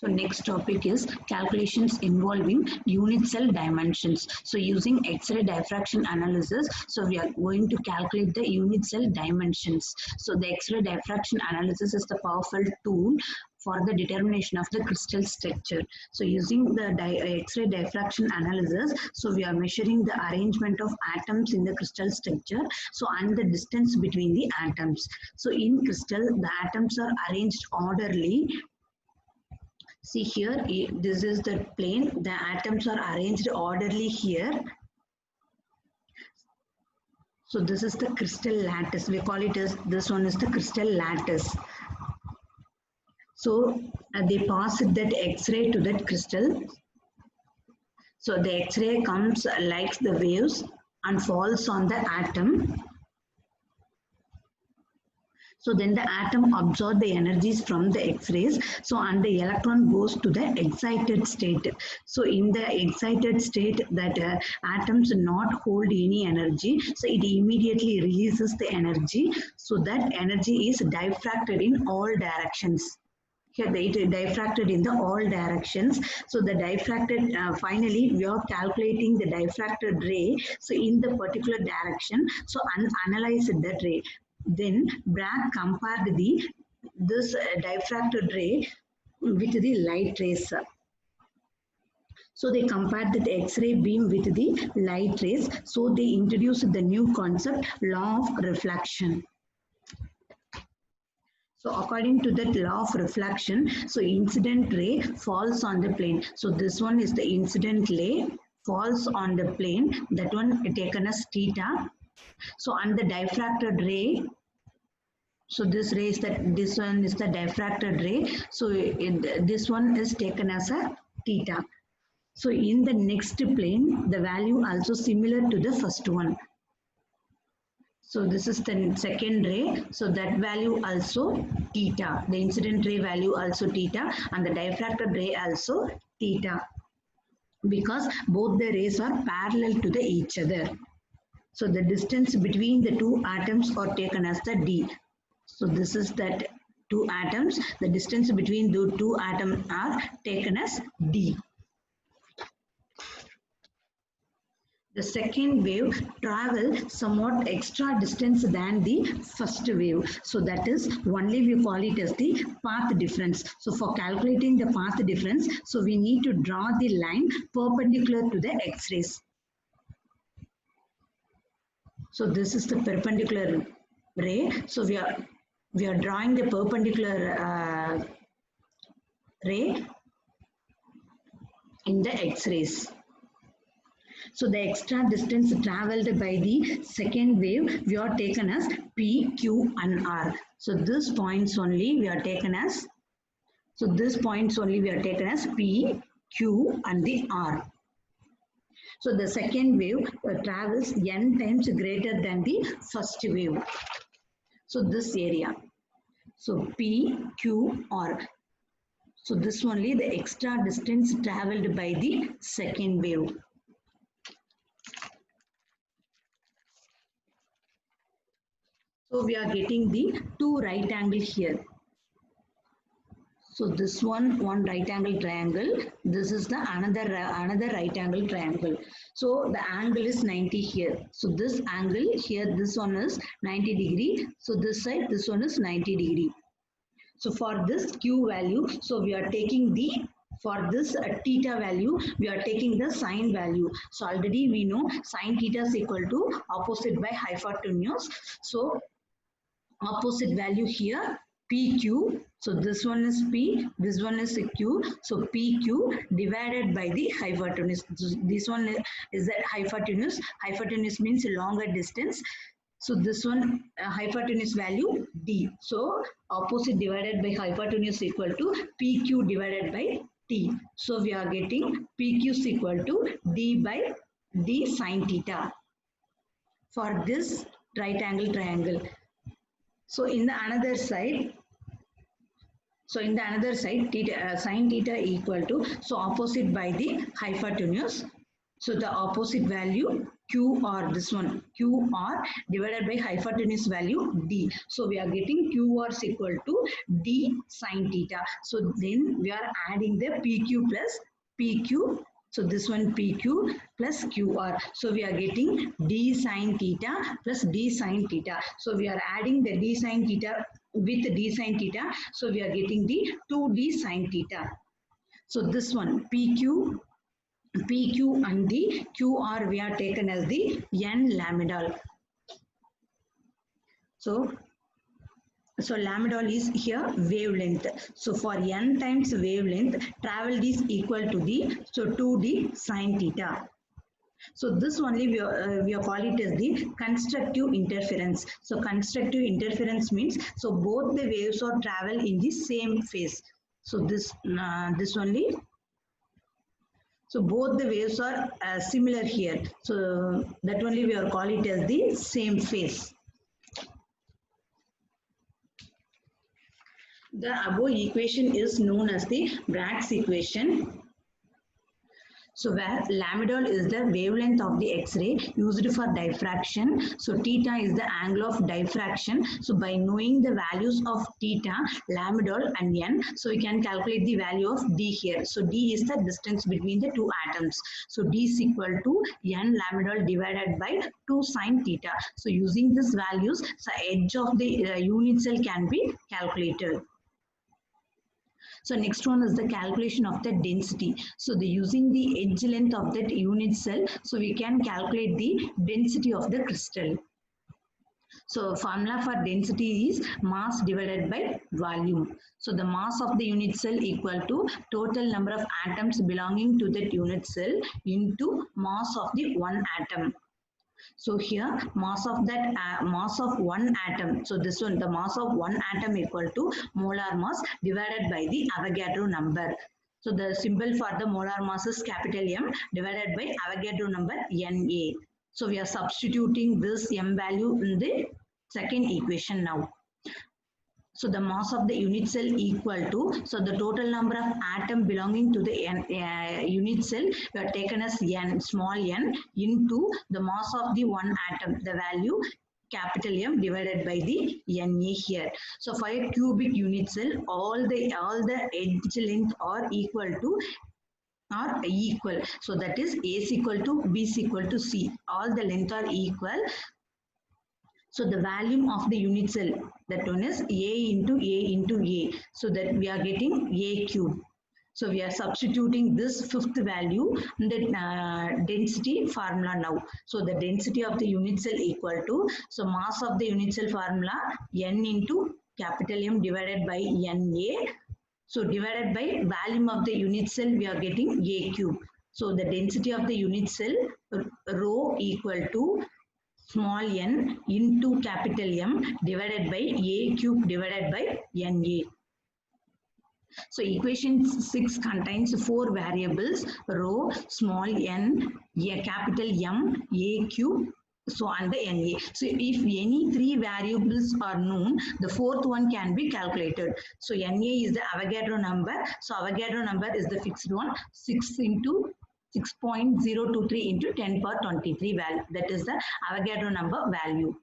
So next topic is calculations involving unit cell dimensions. So using X-ray diffraction analysis, so we are going to calculate the unit cell dimensions. So the X-ray diffraction analysis is the powerful tool for the determination of the crystal structure. So using the X-ray diffraction analysis, so we are measuring the arrangement of atoms in the crystal structure, so and the distance between the atoms. So in crystal, the atoms are arranged orderly. See here, this is the plane. The atoms are arranged orderly here. So this is the crystal lattice. We call it as, this one is the crystal lattice. So they pass that X-ray to that crystal. So the X-ray comes like the waves and falls on the atom. So then the atom absorbs the energies from the X-rays. So and the electron goes to the excited state. So in the excited state, that atoms not hold any energy. So it immediately releases the energy. So that energy is diffracted in all directions. Here it is diffracted in the all directions. So the diffracted, finally we are calculating the diffracted ray. So in the particular direction, so analyze that ray. Then Bragg compared this diffracted ray with the light rays. So they compared the X-ray beam with the light rays. So they introduced the new concept, law of reflection. So according to that law of reflection, so incident ray falls on the plane. So this one is the incident ray falls on the plane. That one taken as theta. So and the diffracted ray. So this ray is that, this one is the diffracted ray. So this one is taken as a theta. So in the next plane, the value also similar to the first one. So this is the second ray. So that value also theta. The incident ray value also theta and the diffracted ray also theta. Because both the rays are parallel to each other. So the distance between the two atoms are taken as the d. So this is that two atoms. The distance between the two atoms are taken as d. The second wave travels somewhat extra distance than the first wave. So that is only we call it as the path difference. So for calculating the path difference, so we need to draw the line perpendicular to the X-rays. So this is the perpendicular ray. So we are drawing the perpendicular ray in the X-rays. So the extra distance traveled by the second wave we are taken as P, Q and R. So this points only we are taken as, so this points only we are taken as P, Q and the R. So the second wave travels n times greater than the first wave. So this area. So P, Q, R. So this only the extra distance traveled by the second wave. So we are getting the two right angle here. So this one right angle triangle. This is the another right angle triangle. So the angle is 90 here. So this angle here, this one is 90 degree. So this side, this one is 90 degree. So for this Q value, so we are taking the, for this theta value, we are taking the sine value. So already we know sine theta is equal to opposite by hypotenuse. So opposite value here, PQ. So this one is P, this one is Q. So PQ divided by the hypotenuse. This one is the hypotenuse. Hypotenuse means longer distance. So this one hypotenuse value D. So opposite divided by hypotenuse equal to PQ divided by T. So we are getting PQ is equal to D by D sine theta for this right angle triangle. So in the another side, theta, sine theta equal to, so opposite by the hypotenuse. So the opposite value QR, this one QR divided by hypotenuse value D. So we are getting QR is equal to D sine theta. So then we are adding the PQ plus PQ. So this one PQ plus QR. So we are getting D sine theta plus D sine theta. So we are adding the D sine theta with D sine theta. So we are getting the 2D sine theta. So this one PQ and the QR we are taken as the N lambda. So lambda is here wavelength. So for N times wavelength, traveled is equal to the 2D sine theta. So this only we are calling it as the constructive interference. So constructive interference means so both the waves are travel in the same phase. So this only. So both the waves are similar here. So that only we are calling it as the same phase. The above equation is known as the Bragg's equation. So where lambda is the wavelength of the X-ray used for diffraction. So theta is the angle of diffraction. So by knowing the values of theta, lambda and n, so we can calculate the value of d here. So d is the distance between the two atoms. So d is equal to n lambda divided by 2 sine theta. So using these values, so edge of the unit cell can be calculated. So next one is the calculation of the density. So using the edge length of that unit cell, so we can calculate the density of the crystal. So formula for density is mass divided by volume. So the mass of the unit cell equal to total number of atoms belonging to that unit cell into mass of the one atom. So here mass of that mass of one atom. So this one, the mass of one atom equal to molar mass divided by the Avogadro number. So the symbol for the molar mass is capital M divided by Avogadro number Na. So we are substituting this M value in the second equation now. So the mass of the unit cell equal to, so the total number of atom belonging to the unit cell we are taken as n, small n, into the mass of the one atom, the value capital M divided by the Na here. So for a cubic unit cell, all the edge length are equal to So that is A is equal to B is equal to C. All the length are equal. So the volume of the unit cell, that one is A into A. So that we are getting A cube. So we are substituting this fifth value in the density formula now. So the density of the unit cell equal to, so mass of the unit cell formula N into capital M divided by Na. So divided by volume of the unit cell, we are getting A cube. So the density of the unit cell rho equal to small n into capital M divided by A cube divided by Na. So equation 6 contains 4 variables: rho, small n, capital M, A cube, so and the Na. So if any 3 variables are known, the fourth one can be calculated. So Na is the Avogadro number. So Avogadro number is the fixed one, 6 into 6.023 into 10 power 23 value. That is the Avogadro number value.